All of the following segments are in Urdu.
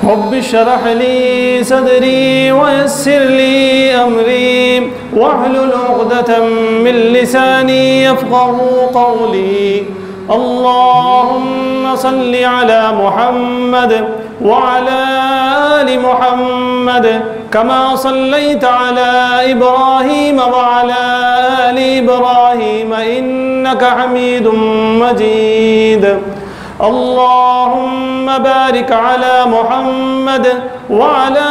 رب اشرح لي صدري ويسر لي أمري واحلل عقدة من لساني يفقهوا قولي. اللهم صل على محمد وعلى آل محمد كما صليت على إبراهيم وعلى آل إبراهيم إنك حميد مجيد. اللهم بارك على محمد وعلى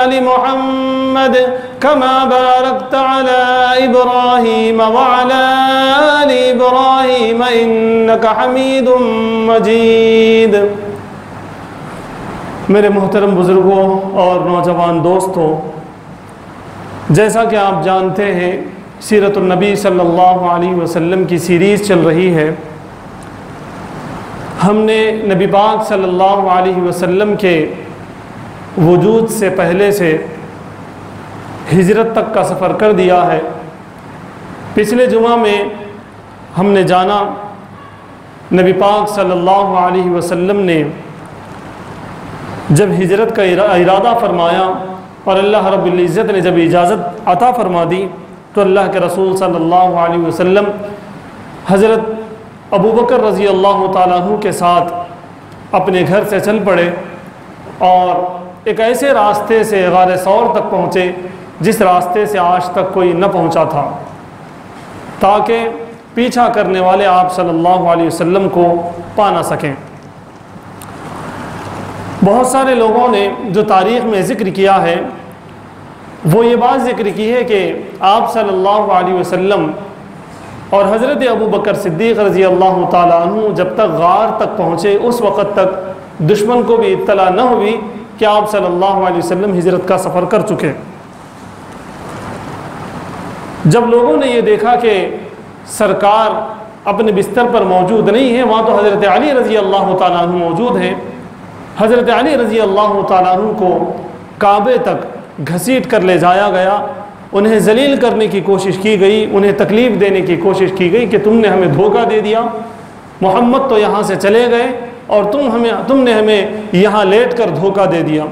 آل محمد كما باركت على إبراهيم وعلى آل إبراهيم إنك حميد مجيد. میرے محترم بزرگوں اور نوجوان دوستوں، جیسا کہ آپ جانتے ہیں سیرت النبی صلی اللہ علیہ وسلم کی سیریز چل رہی ہے. ہم نے نبی پاک صلی اللہ علیہ وسلم کے وجود سے پہلے سے ہجرت تک کا سفر کر دیا ہے. پچھلے جمعہ میں ہم نے جانا نبی پاک صلی اللہ علیہ وسلم نے جب ہجرت کا ارادہ فرمایا اور اللہ رب العزت نے جب اجازت عطا فرما دی تو اللہ کے رسول صلی اللہ علیہ وسلم حضرت ابو بکر رضی اللہ تعالیٰ عنہ کے ساتھ اپنے گھر سے چل پڑے اور ایک ایسے راستے سے غار ثور تک پہنچے جس راستے سے آج تک کوئی نہ پہنچا تھا، تاکہ پیچھا کرنے والے آپ صلی اللہ علیہ وسلم کو پا نہ سکیں. بہت سارے لوگوں نے جو تاریخ میں ذکر کیا ہے وہ یہ بات ذکر کی ہے کہ آپ صلی اللہ علیہ وسلم اور حضرت ابو بکر صدیق رضی اللہ تعالیٰ عنہ جب تک غار تک پہنچے اس وقت تک دشمن کو بھی اطلاع نہ ہوئی کہ آپ صلی اللہ علیہ وسلم ہجرت کا سفر کر چکے. جب لوگوں نے یہ دیکھا کہ سرکار اپنے بستر پر موجود نہیں ہے، وہاں تو حضرت علی رضی اللہ تعالیٰ عنہ موجود ہیں، حضرت علی رضی اللہ تعالیٰ عنہ کو کعبے تک گھسیٹ کر لے جایا گیا، انہیں ذلیل کرنے کی کوشش کی گئی، انہیں تکلیف دینے کی کوشش کی گئی کہ تم نے ہمیں دھوکہ دے دیا، محمد تو یہاں سے چلے گئے اور تم نے ہمیں یہاں لیٹ کر دھوکہ دے دیا.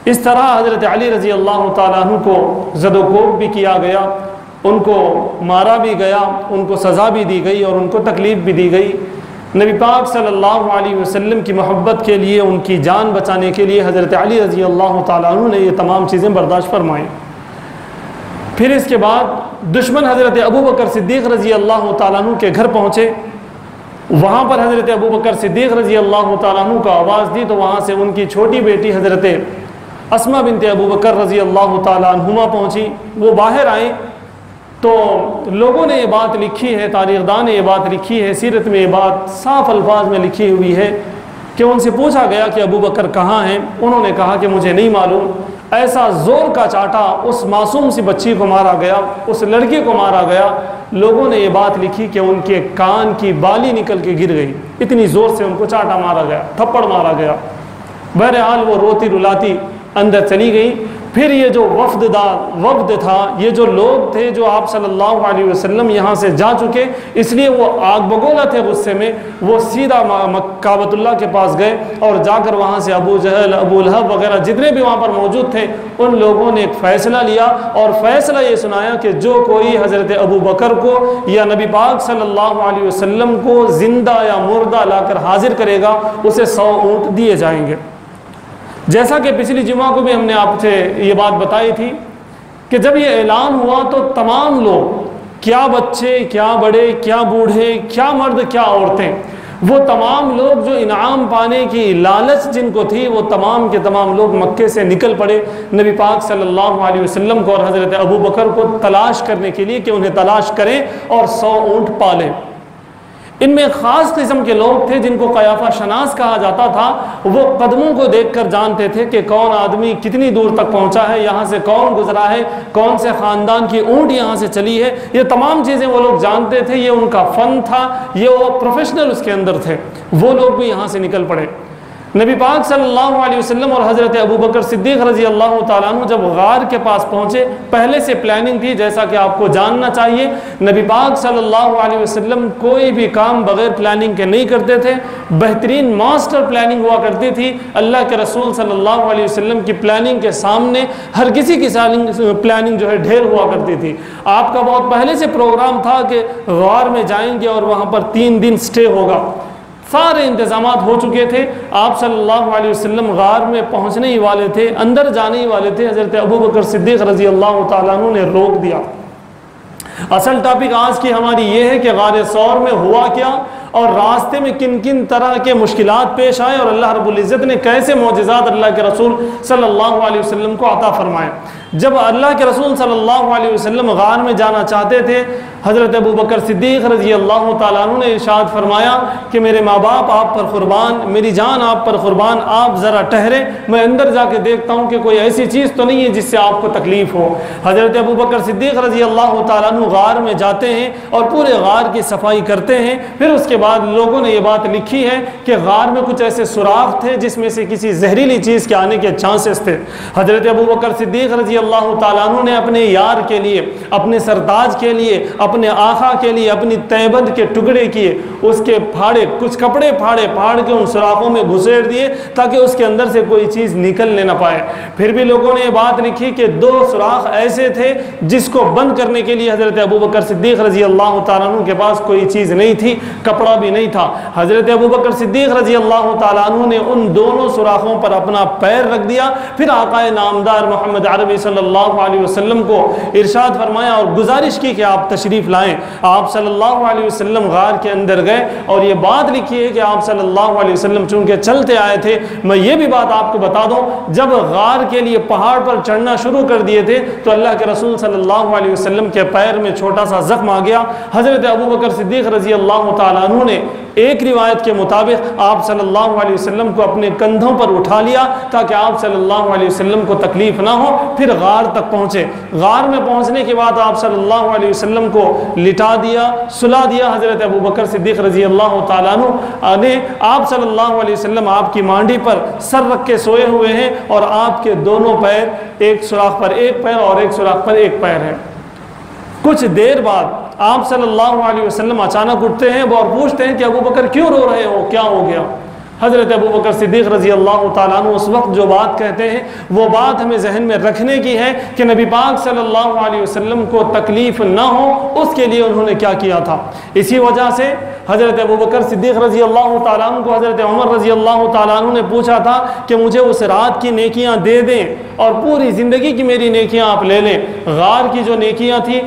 اس طرح حضرت علی رضی اللہ تعالیٰ عنہ کو زد و کوب بھی کیا گیا، ان کو مارا بھی گیا، ان کو سزا بھی دی گئی اور ان کو تکلیف بھی دی گئی. نبی پاک صلی اللہ علیہ وسلم کی محبت کے لیے، ان کی جان بچانے کے لیے حضرت علی رضی اللہ تعالیٰ عنہ نے یہ تمام چیزیں برداشت فرمائیں. پھر اس کے بعد دشمن حضرت ابو بکر صدیق رضی اللہ تعالیٰ عنہ کے گھر پہنچے. وہاں پر حضرت ابو بکر صدیق رضی اللہ تعالیٰ عنہ کو آواز دی تو وہاں سے ان کی چھوٹی بیٹی حضرت اسماء بنت ابو بکر رضی اللہ تعالیٰ عنہما پہنچی. وہ باہر آئیں تو لوگوں نے یہ بات لکھی ہے، تاریخ دان نے یہ بات لکھی ہے، سیرت میں یہ بات صاف الفاظ میں لکھی ہوئی ہے کہ ان سے پوچھا گیا کہ ابو بکر کہاں ہیں؟ انہوں نے کہا کہ مجھے نہیں معلوم. ایسا زور کا چاٹا اس معصوم سی بچی کو مارا گیا، اس لڑکی کو مارا گیا. لوگوں نے یہ بات لکھی کہ ان کے کان کی بالی نکل کے گر گئی، اتنی زور سے ان کو چاٹا مارا گیا، تھپڑ مارا گیا. بہرحال وہ روتی رلاتی اندر چلی گئی. پھر یہ جو وفد تھا، یہ جو لوگ تھے جو آپ صلی اللہ علیہ وسلم یہاں سے جا چکے، اس لیے وہ آگ بگولا تھے غصے میں، وہ سیدھا کعبۃ اللہ کے پاس گئے اور جا کر وہاں سے ابو جہل، ابو لہب وغیرہ جتنے بھی وہاں پر موجود تھے ان لوگوں نے ایک فیصلہ لیا اور فیصلہ یہ سنایا کہ جو کوئی حضرت ابو بکر کو یا نبی پاک صلی اللہ علیہ وسلم کو زندہ یا مردہ لا کر حاضر کرے گا اسے 100 اونٹ دیے جائیں گے. جیسا کہ پچھلی جمعہ کو بھی ہم نے آپ سے یہ بات بتائی تھی کہ جب یہ اعلان ہوا تو تمام لوگ، کیا بچے، کیا بڑے، کیا بوڑھے، کیا مرد، کیا عورتیں، وہ تمام لوگ جو انعام پانے کی لالچ جن کو تھی وہ تمام کے تمام لوگ مکے سے نکل پڑے نبی پاک صلی اللہ علیہ وسلم کو اور حضرت ابو بکر کو تلاش کرنے کے لیے کہ انہیں تلاش کریں اور 100 اونٹ پالیں. ان میں خاص قسم کے لوگ تھے جن کو قیافہ شناس کہا جاتا تھا. وہ قدموں کو دیکھ کر جانتے تھے کہ کون آدمی کتنی دور تک پہنچا ہے، یہاں سے کون گزرا ہے، کون سے خاندان کی اونٹ یہاں سے چلی ہے. یہ تمام چیزیں وہ لوگ جانتے تھے، یہ ان کا فن تھا، یہ وہ پروفیشنل اس کے اندر تھے. وہ لوگ بھی یہاں سے نکل پڑے. نبی پاک صلی اللہ علیہ وسلم اور حضرت ابوبکر صدیق رضی اللہ تعالیٰ عنہ جب غار کے پاس پہنچے، پہلے سے پلاننگ تھی، جیسا کہ آپ کو جاننا چاہیے نبی پاک صلی اللہ علیہ وسلم کوئی بھی کام بغیر پلاننگ کے نہیں کرتے تھے، بہترین ماسٹر پلاننگ ہوا کرتی تھی۔ اللہ کے رسول صلی اللہ علیہ وسلم کی پلاننگ کے سامنے ہر کسی کی پلاننگ جو ہے ڈھیر ہوا کرتی تھی۔ آپ کا بہت پہلے سے پروگرام تھا کہ غار میں جائیں گے اور وہاں پر 3 دن سٹے ہوگا، سارے انتظامات ہو چکے تھے۔ آپ صلی اللہ علیہ وسلم غار میں پہنچنے ہی والے تھے، اندر جانے ہی والے تھے، حضرت ابوبکر صدیق رضی اللہ تعالیٰ عنہ نے روک دیا۔ اصل ٹاپک آج کی ہماری یہ ہے کہ غار ثور میں ہوا کیا اور راستے میں کن کن طرح کے مشکلات پیش آئے اور اللہ رب العزت نے کیسے معجزات اللہ کے رسول صلی اللہ علیہ وسلم کو عطا فرمائے۔ جب اللہ کے رسول صلی اللہ علیہ وسلم غار میں جانا چاہتے تھے، حضرت ابوبکر صدیق رضی اللہ تعالیٰ عنہ نے ارشاد فرمایا کہ میرے ماں باپ آپ پر قربان، میری جان آپ پر قربان، آپ ذرا ٹھہرے، میں اندر جا کے دیکھتا ہوں کہ کوئی ایسی چیز تو نہیں ہے جس سے آپ کو تکلیف ہو۔ حضرت ابوبکر صدیق رضی اللہ تعالیٰ عنہ غار میں جاتے ہیں اور پورے غار کی صفائی کرتے ہیں۔ پھر اس کے بعد لوگوں نے یہ بات لکھی ہے کہ غار میں کچھ ایسے سوراخ تھے جس میں سے کسی زہریلی چیز کے آنے کے چانسز تھے۔ حضرت ابوبکر صدیق رضی اللہ تعالیٰ عنہ نے اپنے یار کے لیے، اپنے سرتاج کے لیے، اپنے آقا کے لیے اپنی تہبند کے ٹکڑے کیے، اس کے پھاڑے، کچھ کپڑے پھاڑ کے ان سوراخوں میں گھسیڑ دیے تاکہ اس کے اندر سے کوئی چیز نکلنے نہ پائے۔ پھر بھی لوگوں نے یہ بات لکھی کہ 2 سوراخ ایسے تھے جس کو بند کرنے کے لیے حضرت ابوبکر صدیق رضی اللہ تعالیٰ عنہ کے پاس کوئی چیز نہیں تھی، کپڑا بھی نہیں تھا۔ حضرت ابوبکر صدیق رضی اللہ تعالیٰ عنہ نے ان دونوں سوراخوں پر اپنا پیر رکھ دیا، پھر آقا نامدار محمد عربی صلی اللہ علیہ وسلم کو ارشاد فرمایا اور گزارش کی کہ آپ تشریف لائیں۔ آپ صلی اللہ علیہ وسلم غار کے اندر گئے اور یہ بات لکھی ہے کہ آپ صلی اللہ علیہ وسلم چونکہ چلتے آئے تھے، میں یہ بھی بات آپ کو بتا دوں، جب غار کے لیے پہاڑ پر چڑھنا شروع کر دیے تھے تو اللہ کے رسول صلی اللہ علیہ وسلم کے پیر میں چھوٹا سا زخم آ گیا۔ حضرت ابوبکر صدیق رضی اللہ تعالیٰ عنہ نے ایک روایت کے مطابق آپ صلی اللہ علیہ وسلم کو اپنے کندھوں پر اٹھا لیا تاکہ آپ صلی اللہ علیہ وسلم کو تکلیف نہ ہو، پھر غار تک پہنچے۔ غار میں پہنچنے کے بعد آپ صلی اللہ علیہ وسلم کو لٹا دیا، سلا دیا۔ حضرت ابوبکر صدیق رضی اللہ تعالیٰ عنہ نے آپ صلی اللہ علیہ وسلم آپ کی مانڈی پر سر رکھ کے سوئے ہوئے ہیں اور آپ کے دونوں پیر، ایک سوراخ پر ایک پیر اور ایک سوراخ پر ایک پیر ہے۔ کچھ دیر بعد آپ صلی اللہ علیہ وسلم اچانک اٹھتے ہیں اور پوچھتے ہیں کہ ابوبکر کیوں رو رہے ہو، کیا ہو گیا؟ حضرت ابوبکر صدیق رضی اللہ تعالیٰ عنہ اس وقت جو بات کہتے ہیں وہ بات ہمیں ذہن میں رکھنے کی ہے کہ نبی پاک صلی اللہ علیہ وسلم کو تکلیف نہ ہو، اس کے لیے انہوں نے کیا کیا تھا۔ اسی وجہ سے حضرت ابوبکر صدیق رضی اللہ تعالیٰ عنہ کو حضرت عمر رضی اللہ تعالیٰ عنہ نے پوچھا تھا کہ مجھے اس رات کی نیکیاں دے دیں اور پوری زندگی کی میری نیکیاں آپ لے لیں۔ غار کی جو نیکیاں تھیں،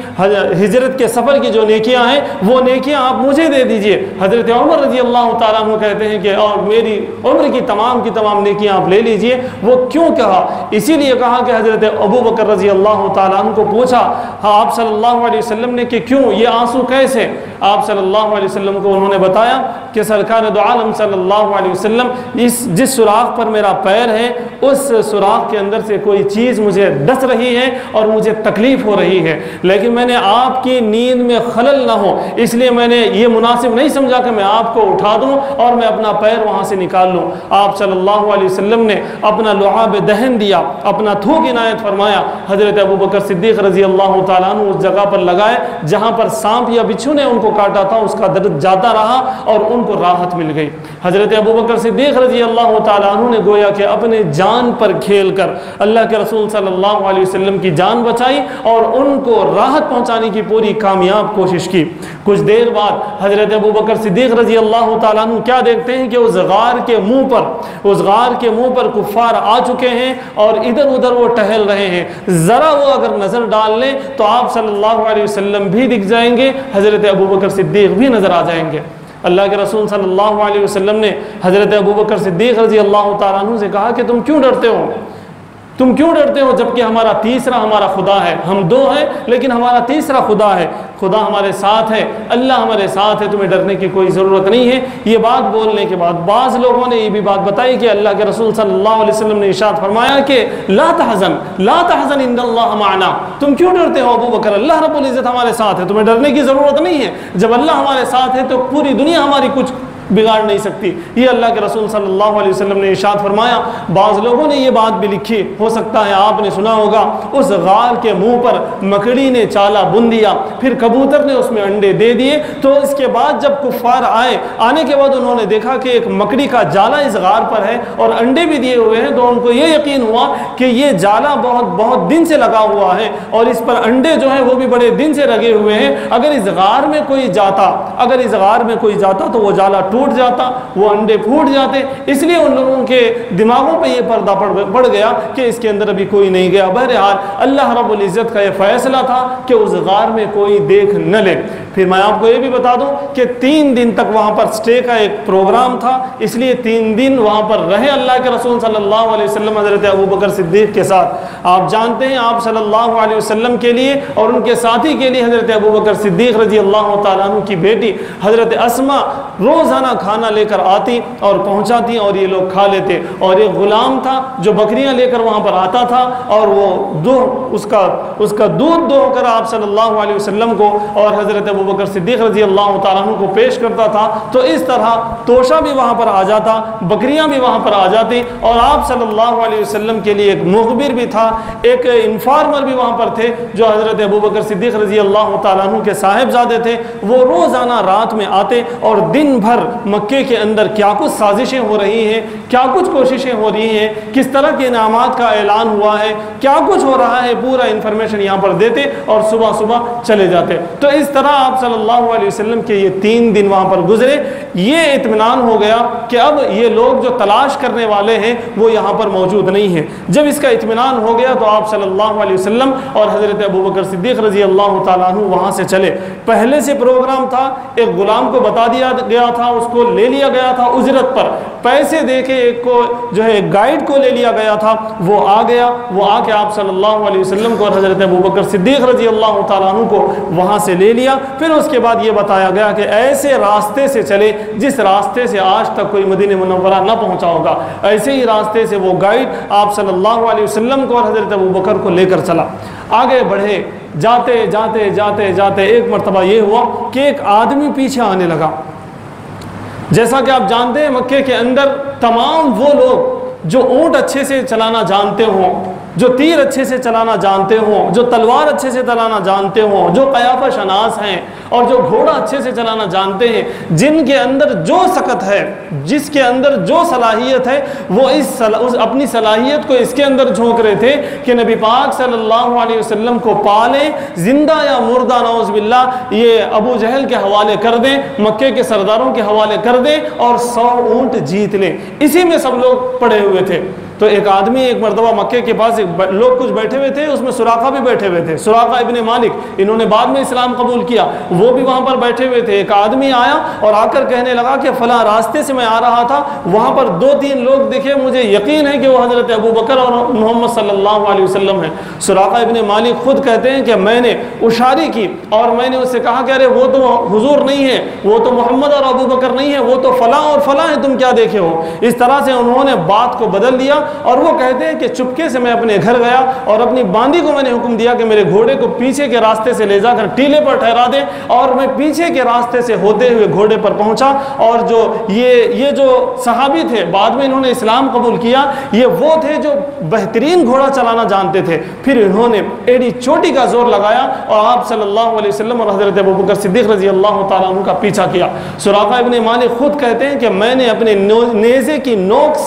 ہجرت کے سفر کی جو نیکیاں ہیں، وہ نیکیاں آپ مجھے دے دیجئے۔ حضرت عمر رضی اللہ تعالیٰ عنہ کہتے ہیں کہ اور میری عمر کی تمام نیکیاں آپ لے لیجئے۔ وہ کیوں کہا؟ اسی لیے کہا کہ حضرت ابوبکر رضی اللہ تعالیٰ عنہ کو پوچھا آپ صلی اللہ علیہ وسلم نے کہ کیوں، یہ آنسو کیسے؟ آپ صلی اللہ علیہ وسلم کو انہوں نے بتایا کہ سرکار دو عالم صلی اللہ علیہ وسلم جس سوراخ پر میرا پیر ہے اس سوراخ کے اندر سے کوئی چیز مجھے ڈس رہی ہے اور مجھے تکلیف ہو رہی ہے، لیکن میں نے آپ کی نیند میں خلل نہ ہو اس لیے میں نے یہ مناسب نہیں سمجھا کہ میں آپ کو اٹھا دوں اور میں اپنا پیر وہاں سے نکال لوں۔ آپ صلی اللہ علیہ وسلم نے اپنا لعاب دہن دیا، اپنا تھوک عنایت فرمایا۔ حضرت ابوبکر صدیق رضی اللہ تعالیٰ عنہ اس جگہ پر لگائے جہاں پر سانپ یا بچھو نے ان کو کاٹا تھا، اس کا درد جاتا رہا اور ان کو راحت مل گئی۔ حضرت ابوبکر صدیق رضی اللہ تعالیٰ عنہ نے گویا کہ اپنے جان پر کھیل کر اللہ کے رسول صلی اللہ علیہ وسلم کی جان بچائی اور ان کو راحت پہنچانے کی پوری کامیاب کوشش کی۔ کچھ دیر بعد حضرت ابوبکر صدیق رضی اللہ تعالیٰ عنہ کیا دیکھتے ہیں کہ اس غار کے منہ پر کفار آ چکے ہیں اور ادھر ادھر وہ ٹہل رہے ہیں۔ ذرا وہ اگر نظر ڈال لیں تو آپ صلی اللہ علیہ وسلم بھی دکھ جائیں گے، حضرت ابوبکر صدیق بھی نظر آ جائیں گے۔ اللہ کے رسول صلی اللہ علیہ وسلم نے حضرت ابوبکر صدیق رضی اللہ تعالیٰ عنہ سے کہا کہ تم کیوں ڈرتے ہو جبکہ ہمارا تیسرا ہمارا خدا ہے، ہم دو ہیں لیکن ہمارا تیسرا خدا ہے، خدا ہمارے ساتھ ہے، اللہ ہمارے ساتھ ہے، تمہیں ڈرنے کی کوئی ضرورت نہیں ہے۔ یہ بات بولنے کے بعد بعض لوگوں نے یہ بھی بات بتائی کہ اللہ کے رسول صلی اللہ علیہ وسلم نے ارشاد فرمایا کہ لا تحزن ان اللہ معنا، تم کیوں ڈرتے ہو ابوبکر، اللہ رب العزت ہمارے ساتھ ہے، تمہیں ڈرنے کی ضرورت نہیں ہے۔ جب اللہ ہمارے ساتھ ہے تو پوری دنیا ہماری کچھ بگاڑ نہیں سکتی۔ یہ اللہ کے رسول صلی اللہ علیہ وسلم نے ارشاد فرمایا۔ بعض لوگوں نے یہ بات بھی لکھی، ہو سکتا ہے آپ نے سنا ہوگا، اس غار کے منہ پر مکڑی نے چالا بن دیا، پھر کبوتر نے اس میں انڈے دے دیے، تو اس کے بعد جب کفار آنے کے بعد انہوں نے دیکھا کہ ایک مکڑی کا جالا اس غار پر ہے اور انڈے بھی دیے ہوئے ہیں، تو ان کو یہ یقین ہوا کہ یہ جالا بہت دن سے لگا ہوا ہے اور اس پر انڈے جو ہیں وہ بھی بڑے دن سے لگے ہوئے ہیں، اگر اس غار میں کوئی جاتا تو وہ جالا ٹوٹ جاتا، وہ انڈے پھوٹ جاتے۔ اس لیے ان لوگوں کے دماغوں پہ یہ پردہ پڑ گیا کہ اس کے اندر ابھی کوئی نہیں گیا۔ بہرحال اللہ رب العزت کا یہ فیصلہ تھا کہ اس غار میں کوئی دیکھ نہ لے۔ پھر میں آپ کو یہ بھی بتا دوں کہ 3 دن تک وہاں پر سٹے کا ایک پروگرام تھا، اس لیے 3 دن وہاں پر رہے اللہ کے رسول صلی اللہ علیہ وسلم حضرت ابوبکر صدیق کے ساتھ۔ آپ جانتے ہیں آپ صلی اللہ علیہ وسلم کے لیے اور ان کے ساتھی کے لیے حضرت ابوبکر صدیق رضی اللہ تعالیٰ عنہ کی بیٹی حضرت اسما روزانہ کھانا لے کر آتی اور پہنچاتی اور یہ لوگ کھا لیتے، اور ایک غلام تھا جو بکریاں لے کر وہاں پر آتا تھا اور وہ اس کا دودھ دو کر آپ صلی اللہ علیہ وسلم کو اور حضرت ابوبکر صدیق رضی اللہ تعالیٰ عنہ کو پیش کرتا تھا۔ تو اس طرح توشہ بھی وہاں پر آ جاتا، بکریاں بھی وہاں پر آ جاتی، اور آپ صلی اللہ علیہ وسلم کے لیے ایک مخبر بھی تھا، ایک انفارمر بھی وہاں پر تھے جو حضرت ابوبکر صدیق رضی اللہ تعالیٰ عنہ کے صاحبزادے تھے۔ وہ روزانہ رات میں آتے اور دن بھر مکے کے اندر کیا کچھ سازشیں ہو رہی ہیں، کیا کچھ کوششیں ہو رہی ہیں، کس طرح کے انعامات کا اعلان ہوا ہے، کیا کچھ ہو رہا ہے، پورا انفارمیشن یہاں پر دیتے اور صبح چلے جاتے۔ تو اس طرح آپ صلی اللہ علیہ وسلم کے یہ 3 دن وہاں پر گزرے۔ یہ اطمینان ہو گیا کہ اب یہ لوگ جو تلاش کرنے والے ہیں وہ یہاں پر موجود نہیں ہیں۔ جب اس کا اطمینان ہو گیا تو آپ صلی اللہ علیہ وسلم اور حضرت ابوبکر صدیق رضی اللہ تعالیٰ عنہ وہاں سے چلے۔ پہلے سے پروگرام تھا، ایک غلام کو بتا دیا گیا تھا، اس کو لے لیا گیا تھا اجرت پر، پیسے دے کے ایک کو جو ہے گائیڈ کو لے لیا گیا تھا، وہ آ گیا، وہ آ کے آپ صلی اللہ علیہ وسلم کو اور حضرت ابوبکر صدیق رضی اللہ تعالیٰ عنہ کو وہاں سے لے لیا۔ پھر اس کے بعد یہ بتایا گیا کہ ایسے راستے سے چلے جس راستے سے آج تک کوئی مدینہ منورہ نہ پہنچا ہوگا، ایسے ہی راستے سے وہ گائیڈ آپ صلی اللہ علیہ وسلم کو اور حضرت ابوبکر کو لے کر چلا۔ آگے بڑھے، جاتے ایک مرتبہ یہ ہوا کہ ایک آدمی پیچھے آنے لگا۔ جیسا کہ آپ جانتے ہیں مکے کے اندر تمام وہ لوگ جو اونٹ اچھے سے چلانا جانتے ہوں، جو تیر اچھے سے چلانا جانتے ہوں، جو تلوار اچھے سے چلانا جانتے ہوں، جو قیافہ شناس ہیں اور جو گھوڑا اچھے سے چلانا جانتے ہیں، جن کے اندر جو سکت ہے، جس کے اندر جو صلاحیت ہے، وہ اپنی صلاحیت کو اس کے اندر جھونک رہے تھے کہ نبی پاک صلی اللہ علیہ وسلم کو پالیں، زندہ یا مردہ نعوذ باللہ یہ ابو جہل کے حوالے کر دیں، مکے کے سرداروں کے حوالے کر دیں اور 100 اونٹ جیت لیں۔ اسی میں سب لوگ پڑے ہوئے تھے۔ تو ایک آدمی ایک مرتبہ مکے کے پاس لوگ کچھ بیٹھے ہوئے تھے، اس میں سراقہ بھی بیٹھے ہوئے تھے، سراقہ ابن مالک، انہوں نے بعد میں اسلام قبول کیا، وہ بھی وہاں پر بیٹھے ہوئے تھے۔ ایک آدمی آیا اور آ کر کہنے لگا کہ فلاں راستے سے میں آ رہا تھا، وہاں پر 2-3 لوگ دکھے، مجھے یقین ہے کہ وہ حضرت ابوبکر اور محمد صلی اللہ علیہ وسلم ہیں۔ سراقہ ابن مالک خود کہتے ہیں کہ میں نے اشاری کی اور میں نے اس سے کہا کہ ارے وہ تو حضور نہیں ہے، وہ تو محمد اور ابوبکر نہیں ہے، وہ تو فلاں اور فلاں ہیں، تم کیا دیکھے ہو؟ اس طرح سے انہوں نے بات کو بدل دیا اور وہ کہتے ہیں کہ چپکے سے میں اپنے گھر گیا اور اپنی باندی کو میں نے حکم دیا کہ میرے گھوڑے کو پیچھے کے راستے سے لے جا کر ٹیلے پر ٹھہرا دے، اور میں پیچھے کے راستے سے ہوتے ہوئے گھوڑے پر پہنچا۔ اور جو یہ جو صحابی تھے، بعد میں انہوں نے اسلام قبول کیا، یہ وہ تھے جو بہترین گھوڑا چلانا جانتے تھے۔ پھر انہوں نے ایڑی چوٹی کا زور لگایا اور آپ صلی اللہ علیہ وسلم اور حضرت ابوبکر صدیق رضی اللہ تعالیٰ عنہ کا پیچھا کیا۔ سراقہ ابن مالک خود کہتے ہیں کہ میں نے اپنے نیزے کی نوک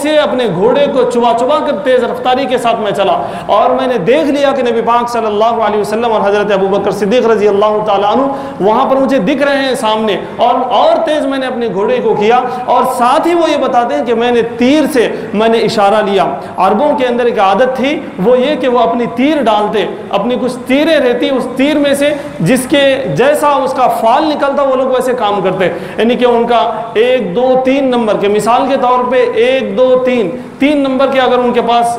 سے اپنے گھوڑے کو چبا کر تیز رفتاری کے ساتھ میں چلا، اور میں نے دیکھ لیا کہ نبی پاک صلی اللہ علیہ وسلم اور حضرت ابوبکر صدیق رضی اللہ تعالیٰ عنہ وہاں پر مجھے دکھ رہے ہیں سامنے، اور تیز میں نے اپنے گھوڑے کو کیا۔ اور ساتھ ہی وہ یہ بتاتے ہیں کہ میں نے تیر سے میں نے اشارہ لیا۔ عربوں کے اندر ایک عادت تھی، وہ یہ کہ وہ اپنی تیر ڈالتے، اپنی کچھ تیریں رہتی، اس تیر میں سے جس کے جیسا اس کا فال نکلتا وہ لوگ ویسے کام کرتے، یعنی کہ ان کا 1 2 3 نمبر کے، مثال کے طور پہ 1 2 3 نمبر کے اگر ان کے پاس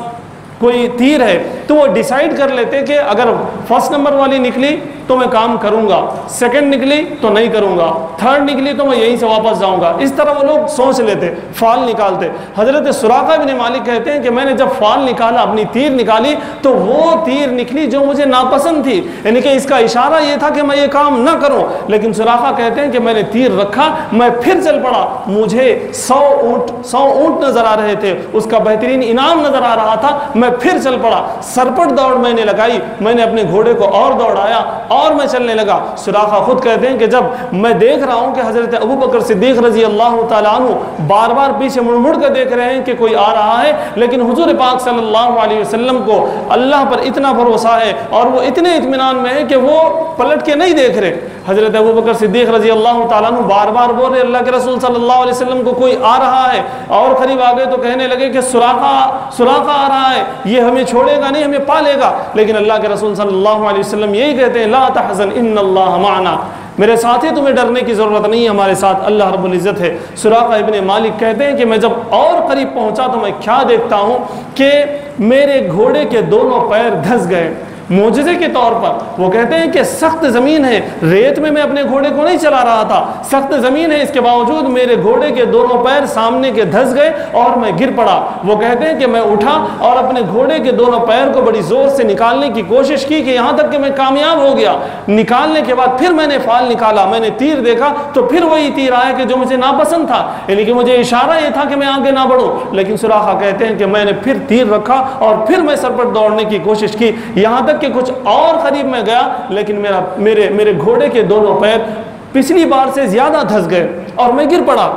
کوئی تیر ہے تو وہ ڈیسائیڈ کر لیتے کہ اگر فرسٹ نمبر والی نکلی تو میں کام کروں گا، سیکنڈ نکلی تو نہیں کروں گا، تھرڈ نکلی تو میں یہیں سے واپس جاؤں گا. اس طرح وہ لوگ سوچ لیتے، فال نکالتے. حضرت سراقہ بن مالک کہتے ہیں کہ میں نے جب فال نکالا، اپنی تیر نکالی، تو وہ تیر نکلی جو مجھے ناپسند تھی، یعنی کہ اس کا اشارہ یہ تھا کہ میں یہ کام نہ کروں. لیکن سراقہ کہتے ہیں کہ میں نے تیر رکھا، میں پھر چل پڑا. مجھے 100 اونٹ نظر آ رہے تھے، اس کا بہترین انعام نظر آ رہا تھا. میں پھر چل پڑا، سرپٹ دوڑ میں نے لگائی، میں نے اپنے گھوڑے کو اور دوڑایا اور میں چلنے لگا. سراقہ خود کہتے ہیں کہ جب میں دیکھ رہا ہوں کہ حضرت ابو بکر صدیق رضی اللہ تعالیٰ عنہ بار بار پیچھے مڑ مڑ کر دیکھ رہے ہیں کہ کوئی آ رہا ہے، لیکن حضور پاک صلی اللہ علیہ وسلم کو اللہ پر اتنا بھروسہ ہے اور وہ اتنے اطمینان میں ہے کہ وہ پلٹ کے نہیں دیکھ رہے. حضرت ابو بکر صدیق رضی اللہ تعالیٰ عنہ بار بار بول رہے اللہ کے رسول صلی اللہ علیہ وسلم کو کوئی آ رہا ہے، اور قریب آ گئے تو کہنے لگے کہ سراقہ آ رہا ہے، یہ ہمیں چھوڑے گا نہیں، ہمیں پا لے گا. لیکن اللہ کے رسول صلی اللہ علیہ وسلم یہی کہتے ہیں لا تحزن ان اللہ معنا، میرے ساتھی تمہیں ڈرنے کی ضرورت نہیں ہے، ہمارے ساتھ اللہ رب العزت ہے. سراقہ ابن مالک کہتے ہیں کہ میں جب اور قریب پہنچا تو میں کیا دیکھتا ہوں کہ میرے گھوڑے کے دونوں پیر دھس گئے معجزے کے طور پر. وہ کہتے ہیں کہ سخت زمین ہے، ریت میں اپنے گھوڑے کو نہیں چلا رہا تھا، سخت زمین ہے، اس کے باوجود میرے گھوڑے کے دونوں پیر سامنے کے دھس گئے اور میں گر پڑا. وہ کہتے ہیں کہ میں اٹھا اور اپنے گھوڑے کے دونوں پیر کو بڑی زور سے نکالنے کی کوشش کی کہ یہاں تک کہ میں کامیاب ہو گیا. نکالنے کے بعد پھر میں نے فال نکالا، میں نے تیر دیکھا تو پھر وہی تیر آیا کہ جو مجھے ناپسند تھا، یعنی کہ مجھے اشارہ یہ تھا کہ میں آگے نہ بڑھوں. لیکن سراقہ کہتے ہیں کہ میں نے پھر تیر رکھا اور پھر میں سر پر دوڑنے کی کوشش کی، یہاں تک کہ کچھ اور قریب میں گیا، لیکن میرے گھوڑے کے دونوں پیر پچھلی بار سے زیادہ دھس گئے اور میں گر پڑا.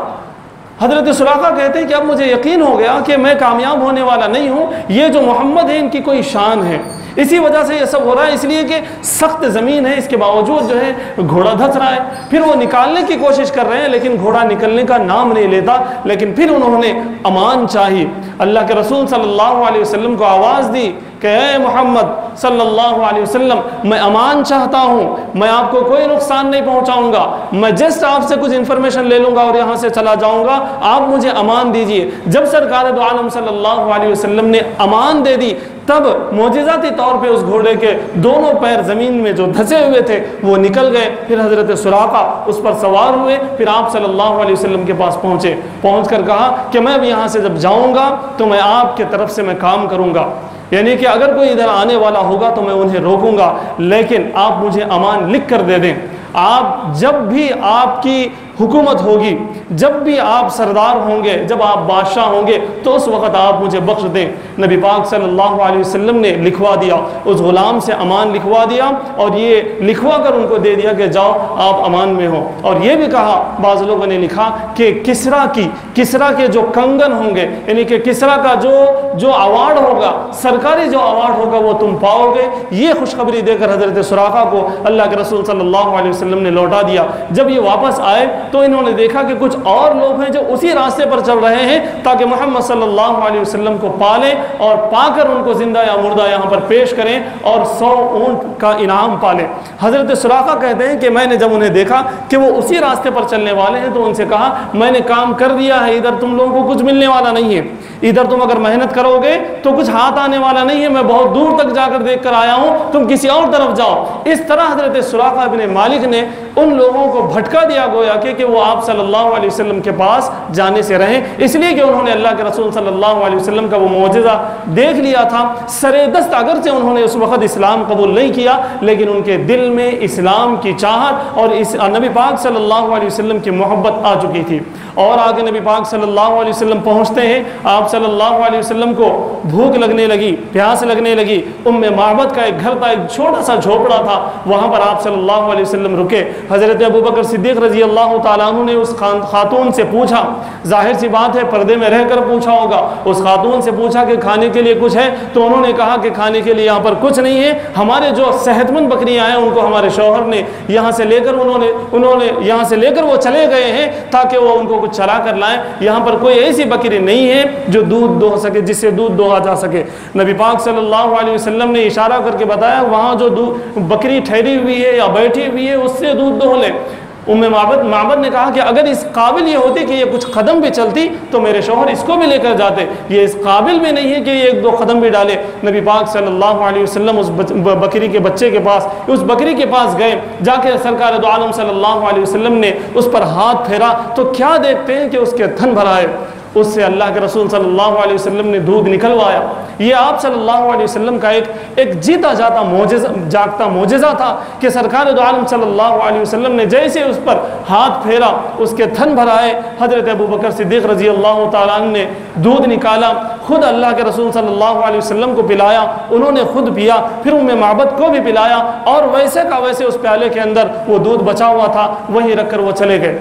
حضرت سراقہ کہتے ہیں کہ اب مجھے یقین ہو گیا کہ میں کامیاب ہونے والا نہیں ہوں، یہ جو محمد ہے ان کی کوئی شان ہے، اسی وجہ سے یہ سب ہو رہا ہے، اس لیے کہ سخت زمین ہے، اس کے باوجود جو ہے گھوڑا دھس رہا ہے. پھر وہ نکالنے کی کوشش کر رہے ہیں لیکن گھوڑا نکلنے کا نام نہیں لیتا. لیکن پھر انہوں نے امان چاہی، اللہ کے رسول صلی اللہ علیہ وسلم کو آواز دی کہ اے محمد صلی اللہ علیہ وسلم، میں امان چاہتا ہوں، میں آپ کو کوئی نقصان نہیں پہنچاؤں گا، میں جسٹ آپ سے کچھ انفارمیشن لے لوں گا اور یہاں سے چلا جاؤں گا، آپ مجھے امان دیجئے. جب سرکار دو عالم صلی اللہ علیہ وسلم نے امان دے دی تب معجزاتی طور پہ اس گھوڑے کے دونوں پیر زمین میں جو دھسے ہوئے تھے وہ نکل گئے. پھر حضرت سراقہ اس پر سوار ہوئے، پھر آپ صلی اللہ علیہ وسلم کے پاس پہنچے، پہنچ کر کہا کہ میں اب یہاں سے جب جاؤں گا تو میں آپ کے طرف سے میں کام کروں گا، یعنی کہ اگر کوئی ادھر آنے والا ہوگا تو میں انہیں روکوں گا، لیکن آپ مجھے امان لکھ کر دے دیں. آپ جب بھی آپ کی حکومت ہوگی، جب بھی آپ سردار ہوں گے، جب آپ بادشاہ ہوں گے تو اس وقت آپ مجھے بخش دیں. نبی پاک صلی اللہ علیہ وسلم نے لکھوا دیا، اس غلام سے امان لکھوا دیا اور یہ لکھوا کر ان کو دے دیا کہ جاؤ آپ امان میں ہو. اور یہ بھی کہا، بعض لوگوں نے لکھا کہ کسرا کے جو کنگن ہوں گے، یعنی کہ کسرا کا جو ایوارڈ ہوگا، سرکاری جو ایوارڈ ہوگا وہ تم پاؤ گے. یہ خوشخبری دے کر حضرت سراقہ کو اللہ کے رسول صلی اللہ علیہ وسلم نے لوٹا دیا. جب یہ واپس آئے تو انہوں نے دیکھا کہ کچھ اور لوگ ہیں جو اسی راستے پر چل رہے ہیں تاکہ محمد صلی اللہ علیہ وسلم کو پالیں اور پا کر ان کو زندہ یا مردہ یہاں پر پیش کریں اور 100 اونٹ کا انعام پالیں. حضرت سراقہ کہتے ہیں کہ میں نے جب انہیں دیکھا کہ وہ اسی راستے پر چلنے والے ہیں تو ان سے کہا میں نے کام کر دیا ہے، ادھر تم لوگوں کو کچھ ملنے والا نہیں ہے، ادھر تم اگر محنت کرو گے تو کچھ ہاتھ آنے والا نہیں ہے، میں بہت دور تک جا کر دیکھ کر آیا ہوں، تم کسی اور طرف جاؤ. اس طرح حضرت سراقہ بن مالک نے ان لوگوں کو بھٹکا دیا گویا کہ وہ آپ صلی اللہ علیہ وسلم کے پاس جانے سے رہیں، اس لیے کہ انہوں نے اللہ کے رسول صلی اللہ علیہ وسلم کا وہ معجزہ دیکھ لیا تھا. سرے دست اگرچہ انہوں نے اس وقت اسلام قبول نہیں کیا لیکن ان کے دل میں اسلام کی چاہت اور نبی پاک صلی اللہ علیہ وسلم کی محبت آ چکی تھی. اور آگے نبی پاک صلی اللہ علیہ وسلم پہنچتے ہیں، آپ صلی اللہ علیہ وسلم کو بھوک لگنے لگی، پیاس لگنے لگی. معبد کا ایک گھر تھا، ایک چھوٹا سا جھوپڑا تھا، وہاں پر آپ صلی اللہ علیہ وسلم رکے. حضرت ابو بکر صدیق رضی اللہ تعالیٰ عنہ نے اس خاتون سے پوچھا، ظاہر سی بات ہے پردے میں رہ کر پوچھا ہوگا، اس خاتون سے پوچھا کہ کھانے کے لیے کچھ ہے؟ تو انہوں نے کہا کہ کھانے کے لیے یہاں پر کچھ نہیں ہے، ہمارے جو صحت مند بکریاں ہیں ان کو ہمارے شوہر نے یہاں سے لے کر انہوں نے یہاں سے لے کر وہ چلے گئے ہیں تاکہ وہ ان کو کچھ چلا کر لائیں. یہاں پر کوئی ایسی بکری نہیں ہے جو دودھ دوہ سکے، جس سے دودھ دوہا جا سکے. نبی پاک صلی اللہ علیہ وسلم نے اشارہ کر کے بتایا وہاں جو بکری ٹھہری ہوئی ہے یا بیٹھی ہوئی ہے اس سے دودھ دوہ لے. معبد نے کہا کہ اگر اس قابل یہ ہوتی کہ یہ کچھ قدم بھی چلتی تو میرے شوہر اس کو بھی لے کر جاتے، یہ اس قابل بھی نہیں ہے کہ یہ ایک دو قدم بھی ڈالے۔ نبی پاک صلی اللہ علیہ وسلم اس بکری کے بچے کے پاس، اس بکری کے پاس گئے، جا کے سرکار دو عالم صلی اللہ علیہ وسلم نے اس پر ہاتھ پھیرا تو کیا دیکھتے ہیں کہ اس کے تھن بھر آئے، اس سے اللہ کے رسول صلی اللہ علیہ وسلم نے دودھ نکلوایا۔ یہ آپ صلی اللہ علیہ وسلم کا ایک جیتا جاگتا معجزہ تھا کہ سرکار دو عالم صلی اللہ علیہ وسلم نے جیسے اس پر ہاتھ پھیرا اس کے تھن بھر آئے۔ حضرت ابوبکر صدیق رضی اللہ تعالیٰ عنہ نے دودھ نکالا، خود اللہ کے رسول صلی اللہ علیہ وسلم کو پلایا، انہوں نے خود پیا، پھر معبد کو بھی پلایا، اور ویسے کا ویسے اس پیالے کے اندر وہ دودھ بچا ہوا تھا وہیں رکھ کر وہ چلے گئے۔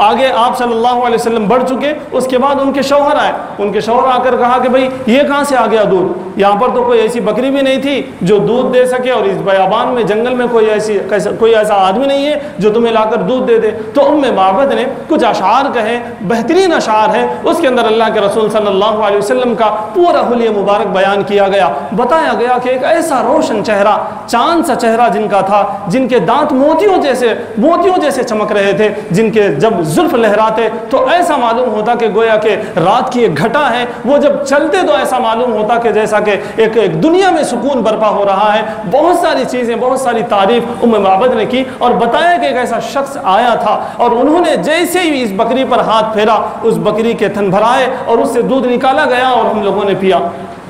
آگے آپ صلی اللہ علیہ وسلم بڑھ چکے، اس کے بعد ان کے شوہر آئے، ان کے شوہر آ کر کہا کہ بھئی یہ کہاں سے آ گیا دودھ؟ یہاں پر تو کوئی ایسی بکری بھی نہیں تھی جو دودھ دے سکے، اور اس بیابان میں جنگل میں کوئی ایسا آدمی نہیں ہے جو تمہیں لا کر دودھ دے دے۔ تو معبد نے کچھ اشعار کہے، بہترین اشعار ہے، اس کے اندر اللہ کے رسول صلی اللہ علیہ وسلم کا پورا حلیہ مبارک بیان کیا گیا، بتایا گیا کہ ایک ایسا روشن چہرہ، چاند سا چہرہ جن کا تھا، جن کے دانت موتیوں جیسے چمک رہے تھے، جن کے جب زلف لہراتے تو ایسا معلوم ہوتا کہ گویا کہ رات کی ایک گھٹا ہے، وہ جب چلتے تو ایسا معلوم ہوتا کہ جیسا کہ ایک دنیا میں سکون برپا ہو رہا ہے۔ بہت ساری چیزیں، بہت ساری تعریف معبد نے کی، اور بتایا کہ ایک ایسا شخص آیا تھا، اور انہوں نے جیسے ہی اس بکری پر ہاتھ پھیرا اس بکری کے تھن بھرائے اور اس سے دودھ نکالا گیا اور ہم لوگوں نے پیا۔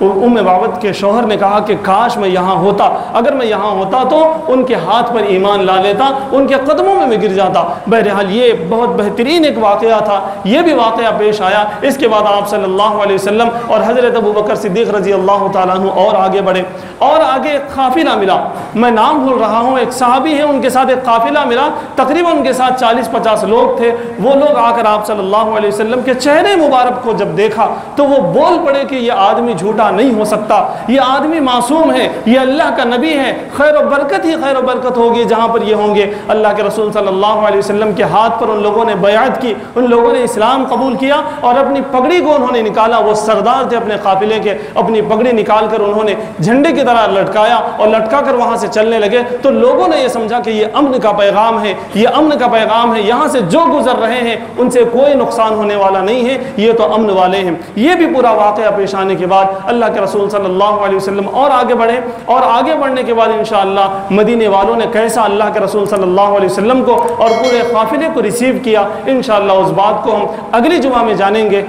معبد کے شوہر نے کہا کہ کاش میں یہاں ہوتا، اگر میں یہاں ہوتا تو ان کے ہاتھ پر ایمان لا لیتا، ان کے قدموں میں گر جاتا۔ بہرحال یہ بہت بہترین ایک واقعہ تھا، یہ بھی واقعہ پیش آیا۔ اس کے بعد آپ صلی اللہ علیہ وسلم اور حضرت ابوبکر صدیق رضی اللہ تعالیٰ عنہ اور آگے بڑھے، اور آگے ایک قافلہ ملا، میں نام بھول رہا ہوں، ایک صحابی ہے، ان کے ساتھ ایک قافلہ ملا، تقریباً ان کے ساتھ 40-50 لوگ تھے۔ وہ لوگ آ کر آپ صلی اللہ علیہ وسلم کے چہرے مبارک کو جب دیکھا تو وہ بول پڑے کہ یہ آدمی جھوٹا نہیں ہو سکتا، یہ آدمی معصوم ہے، یہ اللہ کا نبی ہے، خیر و برکت ہی خیر و برکت ہوگی جہاں پر یہ ہوں گے۔ اللہ کے رسول صلی اللہ علیہ وسلم کے ہاتھ پر ان لوگوں نے بیعت کی، ان لوگوں نے اسلام قبول کیا، اور اپنی پگڑی کو انہوں نے نکالا، وہ سردار تھے اپنے قافلے کے، اپنی پگڑی نکال کر انہوں نے جھنڈے کی طرح لٹکایا اور لٹکا کر وہاں سے چلنے لگے۔ تو لوگوں نے یہ سمجھا کہ یہ امن کا پیغام ہے، یہ امن کا پیغام ہے، یہاں سے جو گزر رہے ہیں ان سے کوئی نقصان ہونے والا نہیں ہے، یہ تو امن والے ہیں۔ یہ بھی پورا واقعہ پیش آنے کے بعد اللہ کے رسول صلی اللہ علیہ وسلم اور آگے بڑھے، اور آگے بڑھنے کے بعد انشاءاللہ مدینے والوں نے کیسا اللہ کے رسول صلی اللہ علیہ وسلم کو اور پورے قافلے کو ریسیو کیا، انشاءاللہ اس بات کو ہم اگلی جمعہ میں جانیں گے۔